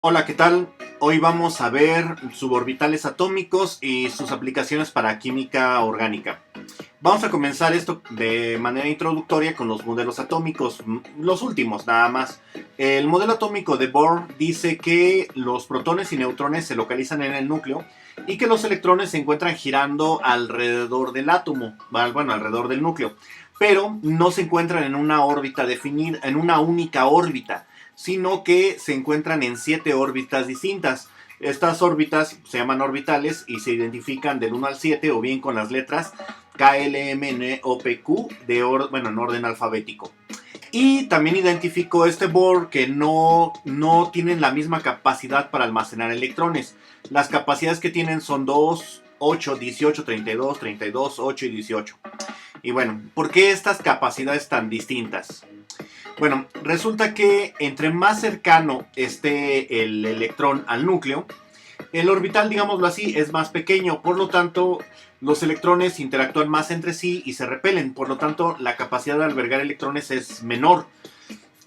Hola, ¿qué tal? Hoy vamos a ver suborbitales atómicos y sus aplicaciones para química orgánica. Vamos a comenzar esto de manera introductoria con los modelos atómicos, los últimos nada más. El modelo atómico de Bohr dice que los protones y neutrones se localizan en el núcleo y que los electrones se encuentran girando alrededor del átomo, bueno, alrededor del núcleo, pero no se encuentran en una órbita definida, en una única órbita, sino que se encuentran en 7 órbitas distintas. Estas órbitas se llaman orbitales y se identifican del 1 al 7 o bien con las letras K, L, M, N, O, P, Q en orden alfabético. Y también identificó este Bohr que no tienen la misma capacidad para almacenar electrones. Las capacidades que tienen son 2, 8, 18, 32, 32, 8 y 18. Y bueno, ¿por qué estas capacidades tan distintas? Bueno, resulta que entre más cercano esté el electrón al núcleo, el orbital, digámoslo así, es más pequeño. Por lo tanto, los electrones interactúan más entre sí y se repelen. Por lo tanto, la capacidad de albergar electrones es menor.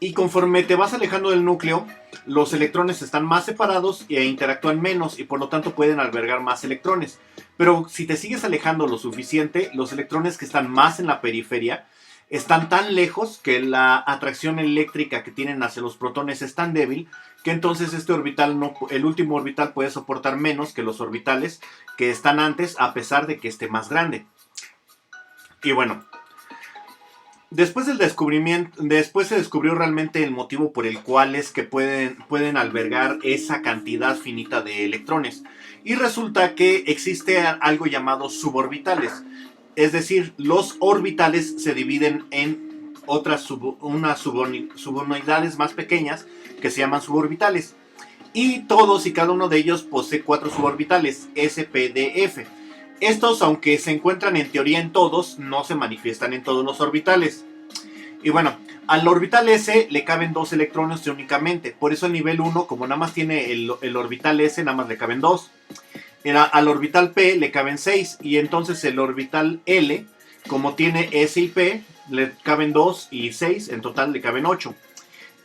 Y conforme te vas alejando del núcleo, los electrones están más separados e interactúan menos y por lo tanto pueden albergar más electrones. Pero si te sigues alejando lo suficiente, los electrones que están más en la periferia están tan lejos que la atracción eléctrica que tienen hacia los protones es tan débil que entonces este orbital el último orbital puede soportar menos que los orbitales que están antes, a pesar de que esté más grande. Y bueno, después se descubrió realmente el motivo por el cual es que pueden albergar esa cantidad finita de electrones. Y resulta que existe algo llamado suborbitales. Es decir, los orbitales se dividen en unas subunidades más pequeñas que se llaman suborbitales. Y todos y cada uno de ellos posee 4 suborbitales, S, P, D, F. Estos, aunque se encuentran en teoría en todos, no se manifiestan en todos los orbitales. Y bueno, al orbital S le caben 2 electrones únicamente. Por eso el nivel 1, como nada más tiene el orbital S, nada más le caben 2. Al orbital P le caben 6. Y entonces el orbital L, como tiene S y P, le caben 2 y 6. En total le caben 8.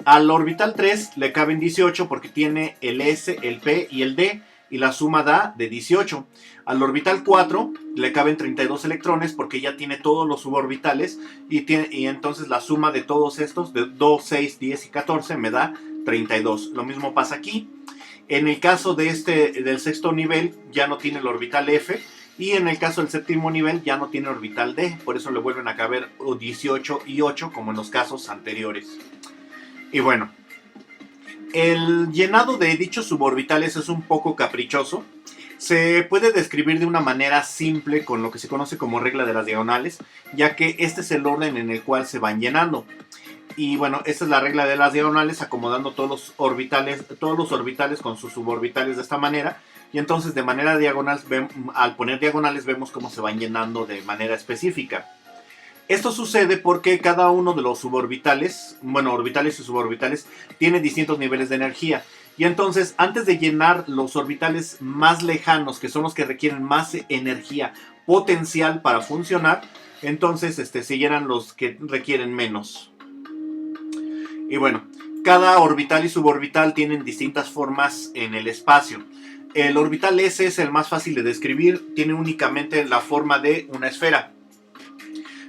Al orbital 3 le caben 18 porque tiene el S, el P y el D. Y la suma da de 18. Al orbital 4 le caben 32 electrones porque ya tiene todos los suborbitales y entonces la suma de todos estos, de 2, 6, 10 y 14, me da 32. Lo mismo pasa aquí. En el caso del sexto nivel ya no tiene el orbital F y en el caso del séptimo nivel ya no tiene orbital D. Por eso le vuelven a caber 18 y 8 como en los casos anteriores. Y bueno, el llenado de dichos suborbitales es un poco caprichoso. Se puede describir de una manera simple con lo que se conoce como regla de las diagonales, ya que este es el orden en el cual se van llenando. Y bueno, esta es la regla de las diagonales, acomodando todos los orbitales con sus suborbitales de esta manera. Y entonces de manera diagonal, al poner diagonales vemos cómo se van llenando de manera específica. Esto sucede porque cada uno de los suborbitales, orbitales y suborbitales, tiene distintos niveles de energía. Y entonces, antes de llenar los orbitales más lejanos, que son los que requieren más energía potencial para funcionar, entonces se llenan los que requieren menos. Y bueno, cada orbital y suborbital tienen distintas formas en el espacio. El orbital S es el más fácil de describir, tiene únicamente la forma de una esfera.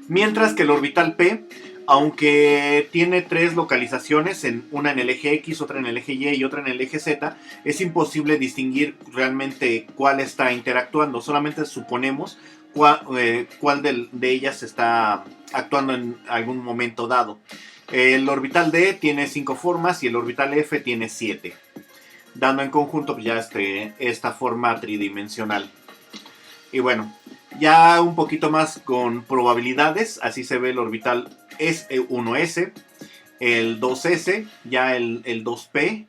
Mientras que el orbital P, aunque tiene 3 localizaciones, una en el eje X, otra en el eje Y y otra en el eje Z, es imposible distinguir realmente cuál está interactuando. Solamente suponemos cuál de ellas está actuando en algún momento dado. El orbital D tiene 5 formas y el orbital F tiene 7, dando en conjunto ya esta forma tridimensional. Y bueno, ya un poquito más con probabilidades, así se ve el orbital S1S, el 2S, ya el 2P,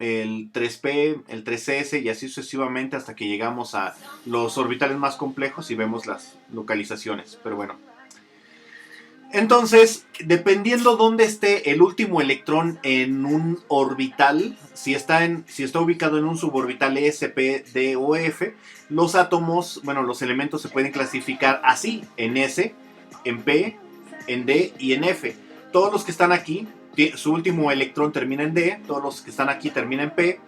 el 3P, el 3S y así sucesivamente hasta que llegamos a los orbitales más complejos y vemos las localizaciones. Pero bueno, entonces, dependiendo dónde esté el último electrón en un orbital, si está ubicado en un suborbital S, P, D o F, los átomos, los elementos se pueden clasificar así, en S, en P, en D y en F. Todos los que están aquí, su último electrón termina en D, todos los que están aquí terminan en P,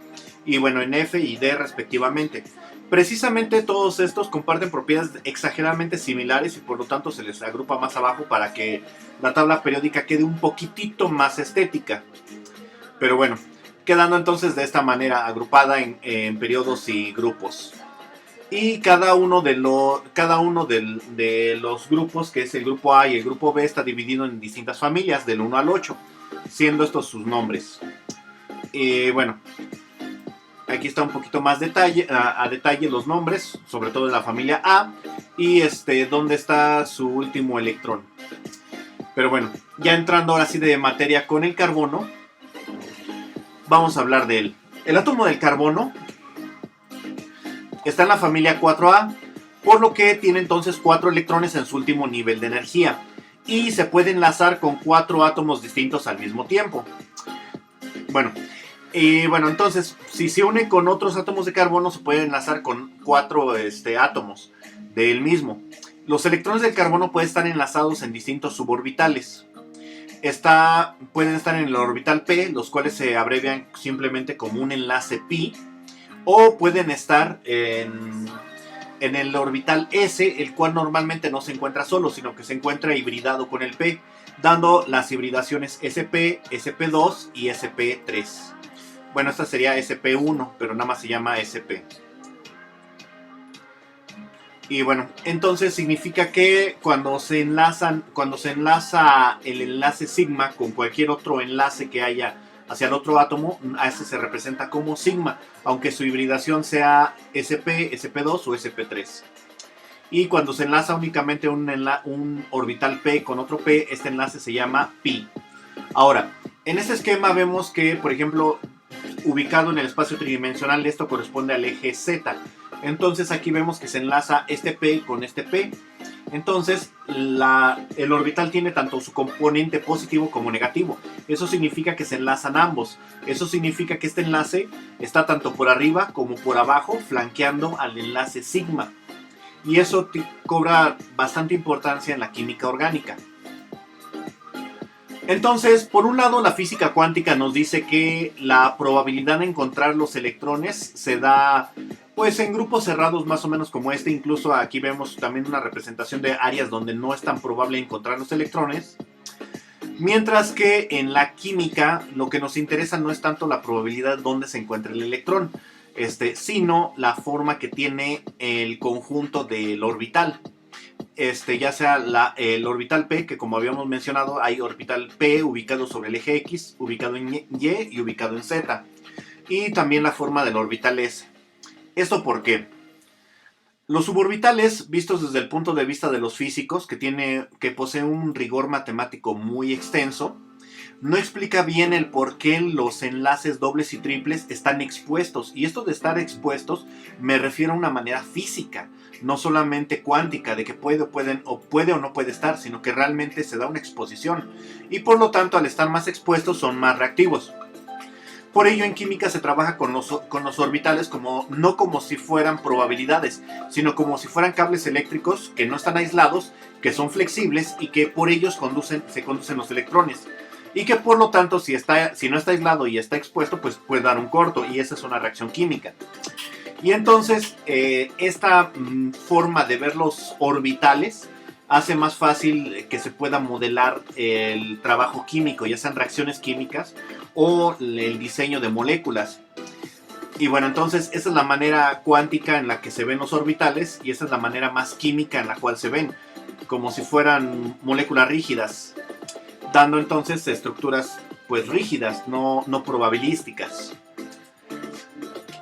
y bueno, en F y D respectivamente. Precisamente todos estos comparten propiedades exageradamente similares y por lo tanto se les agrupa más abajo para que la tabla periódica quede un poquitito más estética. Pero bueno, quedando entonces de esta manera agrupada en periodos y grupos. Y cada uno de los grupos, que es el grupo A y el grupo B, está dividido en distintas familias, del 1 al 8, siendo estos sus nombres. Bueno, aquí está un poquito más a detalle los nombres, sobre todo de la familia A, y dónde está su último electrón. Pero bueno, ya entrando ahora sí de materia con el carbono, vamos a hablar de él. El átomo del carbono está en la familia 4A, por lo que tiene entonces 4 electrones en su último nivel de energía y se puede enlazar con 4 átomos distintos al mismo tiempo. Bueno, entonces si se une con otros átomos de carbono se puede enlazar con 4 átomos del mismo. Los electrones del carbono pueden estar enlazados en distintos suborbitales. Pueden estar en el orbital P, los cuales se abrevian simplemente como un enlace pi, o pueden estar en el orbital S, el cual normalmente no se encuentra solo, sino que se encuentra hibridado con el P, dando las hibridaciones SP, SP2 y SP3. Bueno, esta sería SP1, pero nada más se llama SP. Y bueno, entonces significa que cuando se enlaza el enlace sigma con cualquier otro enlace que haya hacia el otro átomo, a ese se representa como sigma, aunque su hibridación sea SP, SP2 o SP3. Y cuando se enlaza únicamente un orbital P con otro P, este enlace se llama pi. Ahora, en este esquema vemos que, por ejemplo, ubicado en el espacio tridimensional, esto corresponde al eje Z. Entonces aquí vemos que se enlaza este P con este P. Entonces el orbital tiene tanto su componente positivo como negativo. Eso significa que se enlazan ambos. Eso significa que este enlace está tanto por arriba como por abajo, flanqueando al enlace sigma. Y eso cobra bastante importancia en la química orgánica. Entonces, por un lado, la física cuántica nos dice que la probabilidad de encontrar los electrones se da pues en grupos cerrados más o menos como este. Incluso aquí vemos también una representación de áreas donde no es tan probable encontrar los electrones. Mientras que en la química lo que nos interesa no es tanto la probabilidad de dónde se encuentra el electrón, sino la forma que tiene el conjunto del orbital. Ya sea el orbital P, que como habíamos mencionado, hay orbital P ubicado sobre el eje X, ubicado en Y y ubicado en Z. Y también la forma del orbital S. ¿Esto por qué? Los suborbitales, vistos desde el punto de vista de los físicos, que poseen un rigor matemático muy extenso, no explica bien el por qué los enlaces dobles y triples están expuestos. Y esto de estar expuestos me refiero a una manera física, no solamente cuántica, de que puede o no puede estar, sino que realmente se da una exposición. Y por lo tanto, al estar más expuestos, son más reactivos. Por ello, en química se trabaja con los orbitales no como si fueran probabilidades, sino como si fueran cables eléctricos que no están aislados, que son flexibles y que por ellos se conducen los electrones. Y que por lo tanto, si no está aislado y está expuesto, pues puede dar un corto, y esa es una reacción química. Y entonces, esta forma de ver los orbitales hace más fácil que se pueda modelar el trabajo químico, ya sean reacciones químicas o el diseño de moléculas. Y bueno, entonces esa es la manera cuántica en la que se ven los orbitales, y esa es la manera más química en la cual se ven, como si fueran moléculas rígidas, dando entonces estructuras pues rígidas, no probabilísticas.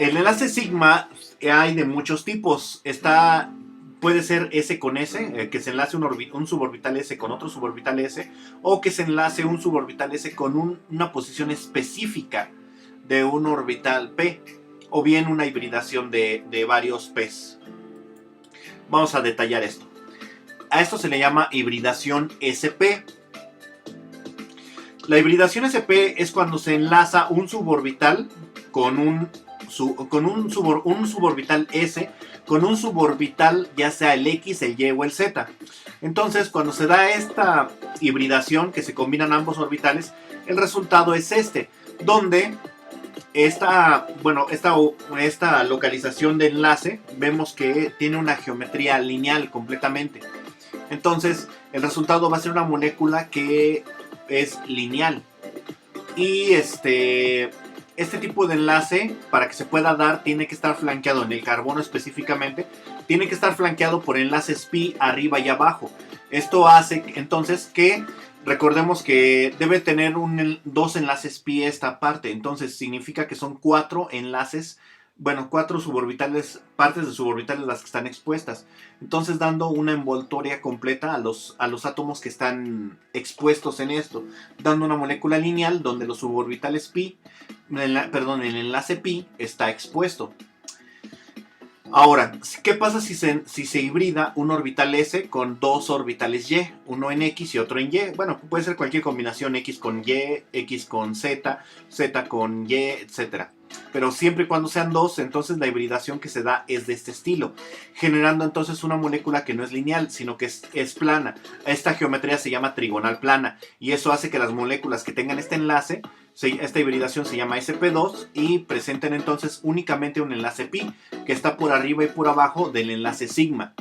El enlace sigma hay de muchos tipos. Puede ser S con S, que se enlace un suborbital S con otro suborbital S, o que se enlace un suborbital S con una posición específica de un orbital P, o bien una hibridación de varios P's. Vamos a detallar esto. A esto se le llama hibridación SP. La hibridación SP es cuando se enlaza un suborbital con un suborbital S con un suborbital, ya sea el X, el Y o el Z. Entonces, cuando se da esta hibridación, que se combinan ambos orbitales, el resultado es donde esta localización de enlace vemos que tiene una geometría lineal completamente. Entonces, el resultado va a ser una molécula que es lineal. Y este tipo de enlace, para que se pueda dar, tiene que estar flanqueado en el carbono específicamente. Tiene que estar flanqueado por enlaces pi arriba y abajo. Esto hace entonces que recordemos que debe tener dos enlaces pi esta parte. Entonces significa que son 4 enlaces, bueno, 4 suborbitales, partes de suborbitales las que están expuestas. Entonces dando una envoltoria completa a los átomos que están expuestos en esto. Dando una molécula lineal donde los suborbitales pi, el enlace pi está expuesto. Ahora, ¿qué pasa si se hibrida un orbital S con dos orbitales Y? Uno en X y otro en Y. Bueno, puede ser cualquier combinación, X con Y, X con Z, Z con Y, etc. Pero siempre y cuando sean dos, entonces la hibridación que se da es de este estilo, generando entonces una molécula que no es lineal, sino que es plana. Esta geometría se llama trigonal plana, y eso hace que las moléculas que tengan este enlace, esta hibridación se llama sp2, y presenten entonces únicamente un enlace pi, que está por arriba y por abajo del enlace sigma.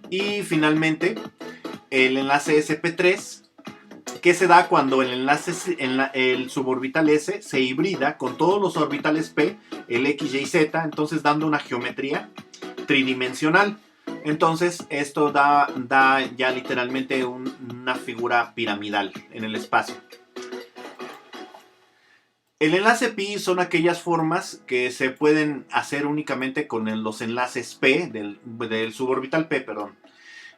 Y finalmente, el enlace sp3, que se da cuando el suborbital S se hibrida con todos los orbitales P, el X, Y, Z, entonces dando una geometría tridimensional. Entonces esto da ya literalmente una figura piramidal en el espacio. El enlace pi son aquellas formas que se pueden hacer únicamente con los enlaces P, del suborbital P, perdón.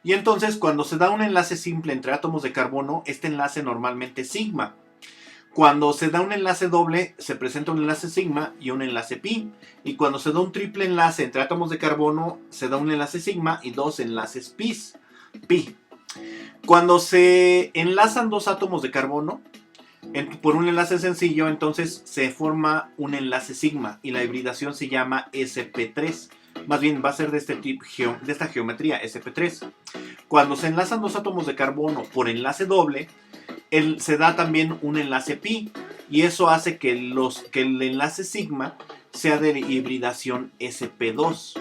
Y entonces cuando se da un enlace simple entre átomos de carbono, este enlace normalmente es sigma. Cuando se da un enlace doble, se presenta un enlace sigma y un enlace pi. Y cuando se da un triple enlace entre átomos de carbono, se da un enlace sigma y dos enlaces pi. Cuando se enlazan dos átomos de carbono por un enlace sencillo, entonces se forma un enlace sigma y la hibridación se llama sp3. Más bien va a ser de esta geometría, sp3. Cuando se enlazan dos átomos de carbono por enlace doble, se da también un enlace pi, y eso hace que el enlace sigma sea de hibridación sp2.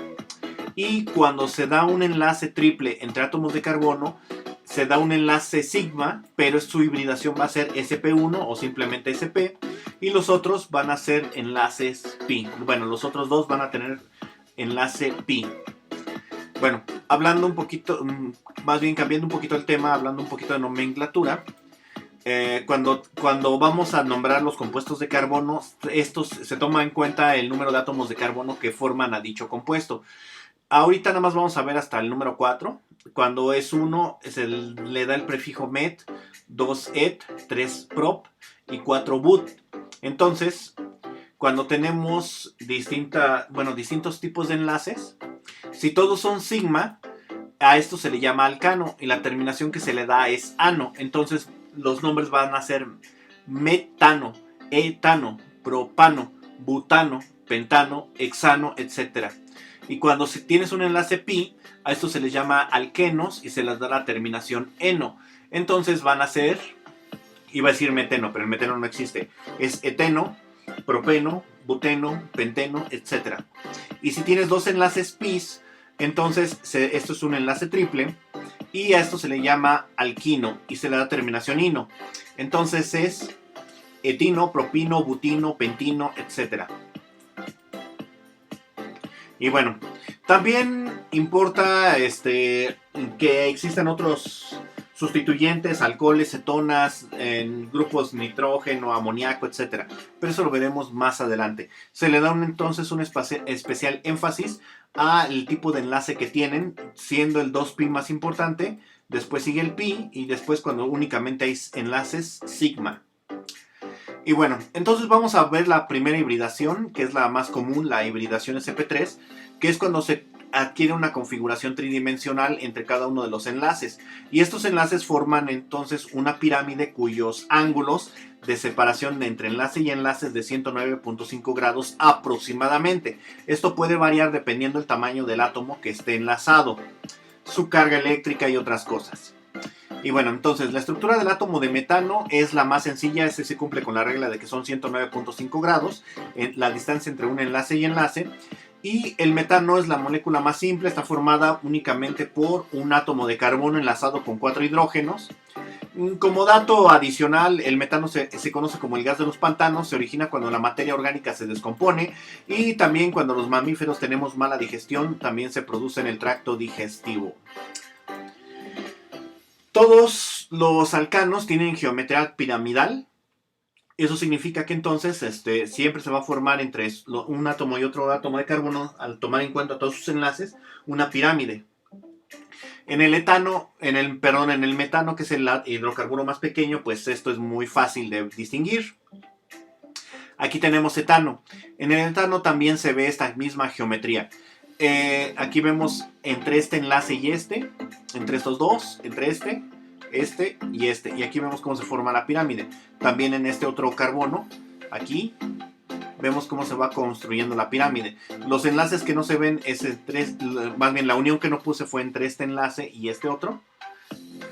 Y cuando se da un enlace triple entre átomos de carbono, se da un enlace sigma, pero su hibridación va a ser sp1 o simplemente sp, y los otros van a ser enlaces pi. Bueno, los otros dos van a tener enlace pi. Bueno, hablando un poquito, más bien cambiando un poquito el tema, hablando un poquito de nomenclatura, cuando vamos a nombrar los compuestos de carbono, estos se toma en cuenta el número de átomos de carbono que forman a dicho compuesto. Ahorita nada más vamos a ver hasta el número 4. Cuando es 1, le da el prefijo met, 2 et, 3 prop y 4 but. Entonces, cuando tenemos distintos tipos de enlaces, si todos son sigma, a esto se le llama alcano y la terminación que se le da es ano. Entonces los nombres van a ser metano, etano, propano, butano, pentano, hexano, etc. Y cuando tienes un enlace pi, a esto se les llama alquenos y se les da la terminación eno. Entonces van a ser, iba a decir meteno, pero el meteno no existe, es eteno, propeno, buteno, penteno, etc. Y si tienes dos enlaces pis, entonces esto es un enlace triple y a esto se le llama alquino y se le da terminación ino. Entonces es etino, propino, butino, pentino, etc. Y bueno, también importa que existan otros sustituyentes, alcoholes, cetonas, en grupos nitrógeno, amoníaco, etc. Pero eso lo veremos más adelante. Se le da entonces un especial énfasis al tipo de enlace que tienen, siendo el 2pi más importante, después sigue el pi y después cuando únicamente hay enlaces sigma. Y bueno, entonces vamos a ver la primera hibridación, que es la más común, la hibridación sp3, que es cuando se adquiere una configuración tridimensional entre cada uno de los enlaces. Y estos enlaces forman entonces una pirámide cuyos ángulos de separación entre enlace y enlace es de 109.5 grados aproximadamente. Esto puede variar dependiendo del tamaño del átomo que esté enlazado, su carga eléctrica y otras cosas. Y bueno, entonces la estructura del átomo de metano es la más sencilla. Este se cumple con la regla de que son 109.5 grados, la distancia entre un enlace y enlace. Y el metano es la molécula más simple, está formada únicamente por un átomo de carbono enlazado con 4 hidrógenos. Como dato adicional, el metano se conoce como el gas de los pantanos, se origina cuando la materia orgánica se descompone y también cuando los mamíferos tenemos mala digestión, también se produce en el tracto digestivo. Todos los alcanos tienen geometría piramidal. Eso significa que entonces siempre se va a formar entre un átomo y otro átomo de carbono, al tomar en cuenta todos sus enlaces, una pirámide. En el metano, que es el hidrocarburo más pequeño, pues esto es muy fácil de distinguir. Aquí tenemos etano. En el etano también se ve esta misma geometría. Aquí vemos entre este enlace y entre estos dos, entre este y este. Y aquí vemos cómo se forma la pirámide. También en este otro carbono, aquí, vemos cómo se va construyendo la pirámide. Los enlaces que no se ven más bien la unión que no puse fue entre este enlace y este otro.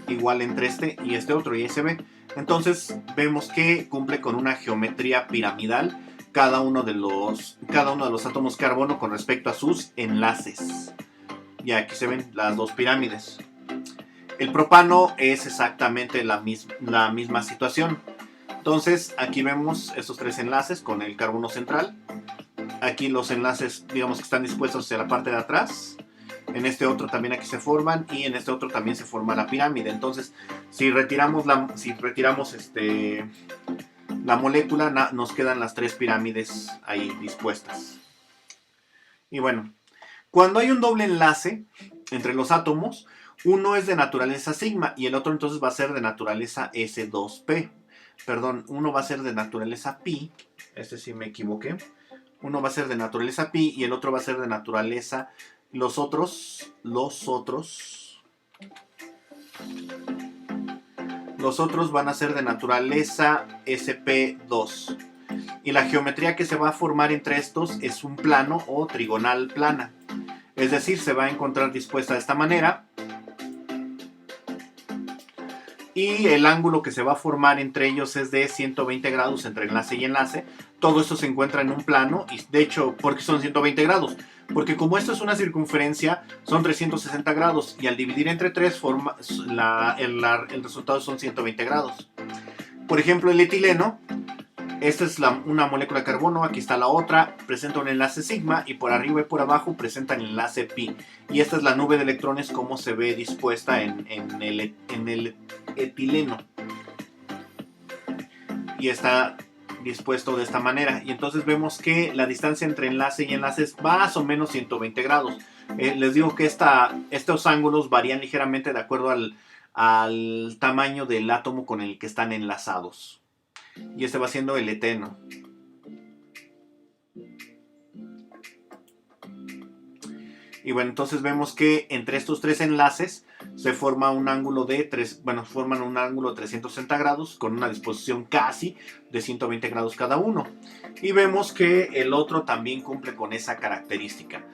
Igual entre este y este otro, y ahí se ve. Entonces vemos que cumple con una geometría piramidal cada uno de los átomos carbono con respecto a sus enlaces. Y aquí se ven las dos pirámides. El propano es exactamente la misma situación. Entonces aquí vemos estos tres enlaces con el carbono central. Aquí los enlaces, digamos que están dispuestos hacia la parte de atrás. En este otro también aquí se forman y en este otro también se forma la pirámide. Entonces, si retiramos la molécula, nos quedan las tres pirámides ahí dispuestas. Y bueno, cuando hay un doble enlace entre los átomos, uno es de naturaleza sigma y el otro entonces va a ser de naturaleza S2P. Perdón, uno va a ser de naturaleza pi. Este sí me equivoqué. Uno va a ser de naturaleza pi y el otro va a ser de naturaleza... Los otros van a ser de naturaleza SP2. Y la geometría que se va a formar entre estos es un plano o trigonal plana. Es decir, se va a encontrar dispuesta de esta manera. Y el ángulo que se va a formar entre ellos es de 120 grados entre enlace y enlace. Todo esto se encuentra en un plano. Y de hecho, ¿por qué son 120 grados? Porque como esto es una circunferencia, son 360 grados. Y al dividir entre 3, el resultado son 120 grados. Por ejemplo, el etileno. Esta es una molécula de carbono, aquí está la otra, presenta un enlace sigma y por arriba y por abajo presenta el enlace pi. Y esta es la nube de electrones como se ve dispuesta en el etileno. Y está dispuesto de esta manera. Y entonces vemos que la distancia entre enlace y enlace es más o menos 120 grados. Les digo que estos ángulos varían ligeramente de acuerdo al tamaño del átomo con el que están enlazados. Y este va siendo el eteno. Y bueno, entonces vemos que entre estos tres enlaces se forma un ángulo forman un ángulo de 360 grados con una disposición casi de 120 grados cada uno. Y vemos que el otro también cumple con esa característica.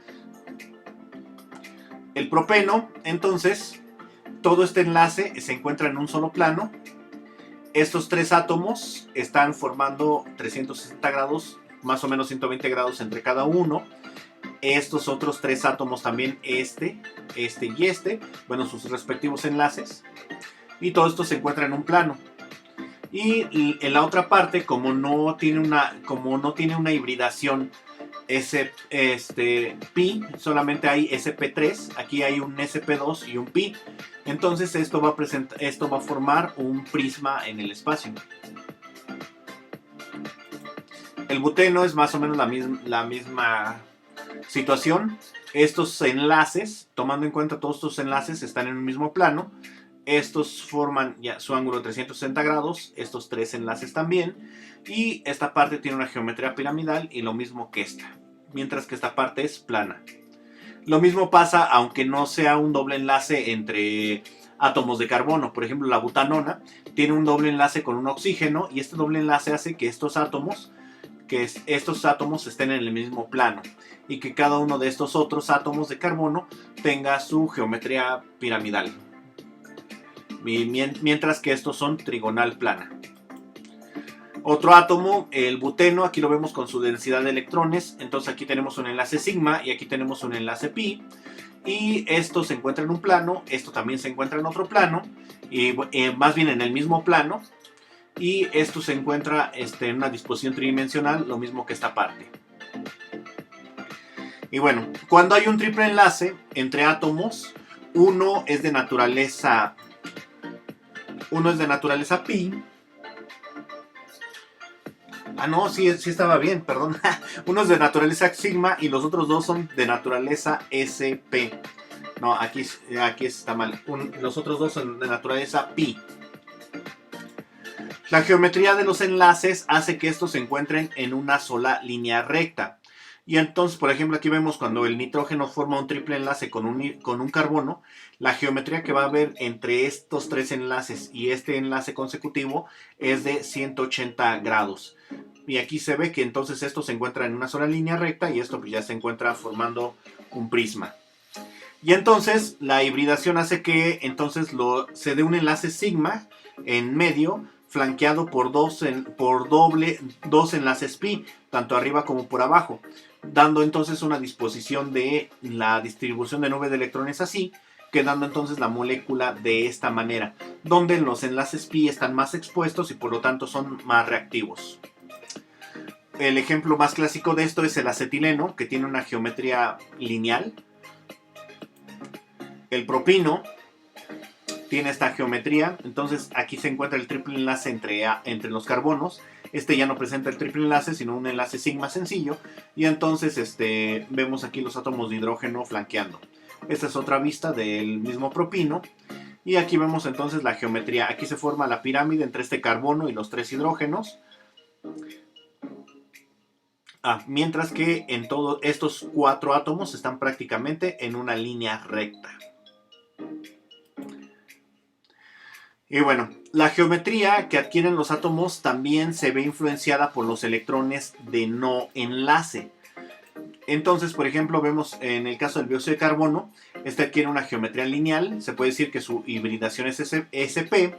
El propeno, entonces, todo este enlace se encuentra en un solo plano. Estos tres átomos están formando 360 grados, más o menos 120 grados entre cada uno. Estos otros tres átomos también, este y este, bueno, sus respectivos enlaces. Y todo esto se encuentra en un plano. Y en la otra parte, como no tiene una hibridación pi, solamente hay sp3, aquí hay un sp2 y un pi. Entonces esto va a formar un prisma en el espacio. El buteno es más o menos la misma situación. Estos enlaces, tomando en cuenta todos estos enlaces, están en un mismo plano. Estos forman ya su ángulo de 360 grados, estos tres enlaces también. Y esta parte tiene una geometría piramidal y lo mismo que esta, mientras que esta parte es plana. Lo mismo pasa aunque no sea un doble enlace entre átomos de carbono. Por ejemplo, la butanona tiene un doble enlace con un oxígeno y este doble enlace hace que estos átomos estén en el mismo plano y que cada uno de estos otros átomos de carbono tenga su geometría piramidal. mientras que estos son trigonal plana. Otro átomo, el buteno, aquí lo vemos con su densidad de electrones. Entonces aquí tenemos un enlace sigma y aquí tenemos un enlace pi. Y esto se encuentra en un plano, esto también se encuentra en otro plano, y más bien en el mismo plano. Y esto se encuentra en una disposición tridimensional, lo mismo que esta parte. Y bueno, cuando hay un triple enlace entre átomos, uno es de naturaleza pi. Ah, no, sí estaba bien, perdón. Uno es de naturaleza sigma y los otros dos son de naturaleza sp. No, aquí está mal. Los otros dos son de naturaleza pi. La geometría de los enlaces hace que estos se encuentren en una sola línea recta. Y entonces, por ejemplo, aquí vemos cuando el nitrógeno forma un triple enlace con un carbono, la geometría que va a haber entre estos tres enlaces y este enlace consecutivo es de 180 grados. Y aquí se ve que entonces esto se encuentra en una sola línea recta y esto pues ya se encuentra formando un prisma. Y entonces la hibridación hace que entonces se dé un enlace sigma en medio, flanqueado por dos enlaces pi, tanto arriba como por abajo, dando entonces una disposición de la distribución de nube de electrones así, quedando entonces la molécula de esta manera, donde los enlaces pi están más expuestos y por lo tanto son más reactivos. El ejemplo más clásico de esto es el acetileno, que tiene una geometría lineal. El propino tiene esta geometría, entonces aquí se encuentra el triple enlace entre los carbonos. Este ya no presenta el triple enlace, sino un enlace sigma sencillo. Y entonces vemos aquí los átomos de hidrógeno flanqueando. Esta es otra vista del mismo propino. Y aquí vemos entonces la geometría. Aquí se forma la pirámide entre este carbono y los tres hidrógenos. Mientras que en todos estos cuatro átomos están prácticamente en una línea recta. Y bueno, la geometría que adquieren los átomos también se ve influenciada por los electrones de no enlace. Entonces, por ejemplo, vemos en el caso del dióxido de carbono, este adquiere una geometría lineal, se puede decir que su hibridación es SP,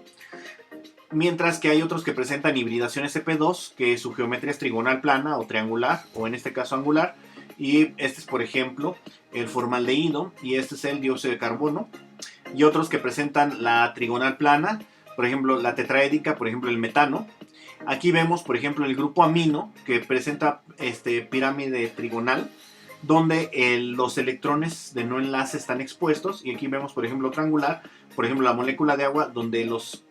mientras que hay otros que presentan hibridación SP2, que su geometría es trigonal plana o triangular, o en este caso angular, y este es, por ejemplo, el formaldehído, y este es el dióxido de carbono, y otros que presentan la trigonal plana, por ejemplo, la tetraédrica, por ejemplo, el metano. Aquí vemos, por ejemplo, el grupo amino, que presenta pirámide trigonal, donde los electrones de no enlace están expuestos, y aquí vemos, por ejemplo, triangular, por ejemplo, la molécula de agua, donde los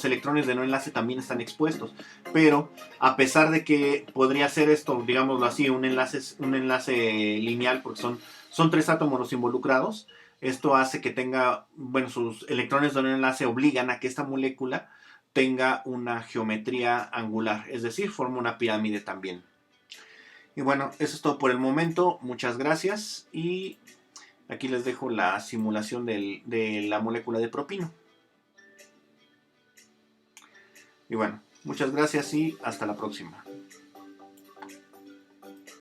electrones de no enlace también están expuestos. Pero a pesar de que podría ser esto, digámoslo así, un enlace lineal, porque son tres átomos los involucrados, esto hace que tenga, bueno, sus electrones de no enlace obligan a que esta molécula tenga una geometría angular, es decir, forma una pirámide también. Y bueno, eso es todo por el momento. Muchas gracias y aquí les dejo la simulación de la molécula de propino. Y bueno, muchas gracias y hasta la próxima.